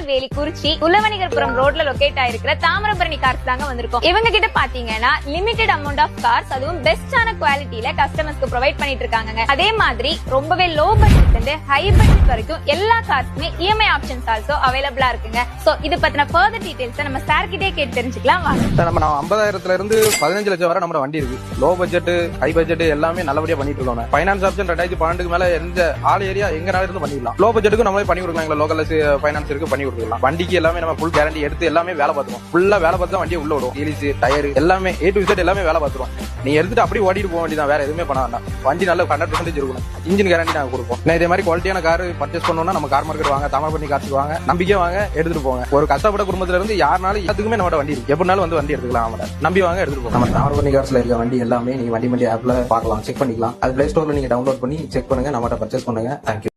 திருநெல்வேலி குறிச்சி உலவணிகர்புரம் ரோட்ல locate ஆயிருக்கிற Thamirabarani cars தாங்க வந்திருக்கோம். இவங்க கிட்ட பாத்தீங்கன்னா லிமிடெட் அமௌண்ட் ஆஃப் கார்ஸ், அதுவும் பெஸ்டான குவாலிட்டியில கஸ்டமர்ஸ்க்கு ப்ரொவைட் பண்ணிட்டு இருக்காங்க. அதே மாதிரி ரொம்பவே லோ பட்ஜெட் இருந்து ஹை பட்ஜெட் வரைக்கும் எல்லா கார்ஸ்க்குமே இஎம்ஐ ஆப்ஷன்ஸ் ஆல்சோ அவைலபிளா இருக்குங்க. சோ இது பத்தின ஃபர்தர் டீடைல்ஸ் நம்ம சார் கிட்டே கேட்டு தெரிஞ்சுக்கலாம் வாங்க. நம்ம 50,000 இருந்து 15 லட்சம் வரை நம்ம வண்டி இருக்கு. லோ பட்ஜெட் ஹை பட்ஜெட் எல்லாமே நல்லபடியா பண்ணிட்டு இருக்கோம். ஃபைனான்ஸ் ஆப்ஷன் 2012 மேல எந்த ஆல் ஏரியா எங்கனால இருந்து பண்ணிடலாம். லோ பட்ஜெட்டுக்கு நம்மளே பண்ணி கொடுக்கலாம். லோக்கல் ஃபைனான்ஸ் இருக்கு, பண்ணி கொடுக்கலாம். வண்டிக்கு எல்லாமே நம்ம ஃபுல் கேரண்டி எடுத்து எல்லாமே வேலை பார்த்துருவோம். ஃபுல்லா வேலை பார்த்து தான் வண்டியை உள்ள விடும். ஹீல்ஸ், டயர் எல்லாமே A to Z எல்லாமே வேலை பார்த்துருவோம். நீ எடுத்துட்டு அப்படியே ஓடிட்டு போக வேண்டியதான், வேற எதுவுமே பண்ண வேண்டாம். வண்டி நல்ல 100% இருக்கணும். இன்ஜின் கேரண்டி நாங்க கொடுப்போம். இதே மாதிரி குவாலிட்டியான கார் பர்ச்சேஸ் பண்ணணும்னா நம்ம கார் மார்க்கெட் வாங்க, தாமிரபரணி கார்ஸ் வாங்க, நம்பிக்கை வாங்க, எடுத்துட்டு போங்க. ஒரு கஷ்டப்பட்ட குடும்பத்துல இருந்து யாருனாலும் எல்லாத்துக்குமே நம்ம வண்டி இருக்கு. எப்படினாலும் வந்து வண்டி எடுத்துக்கலாம். நம்பி வாங்க, எடுத்துட்டு போங்க. நம்ம தாமிரபரணி கார்ஸ்ல இருக்க வண்டி எல்லாமே நீங்க வண்டி ஆப்ல பார்க்கலாம், செக் பண்ணிக்கலாம். அது பிளே ஸ்டோர்ல நீங்க டவுன்லோட் பண்ணி செக் பண்ணுங்க, நம்மகிட்ட பர்ச்சேஸ் பண்ணுங்க. தேங்க்யூ.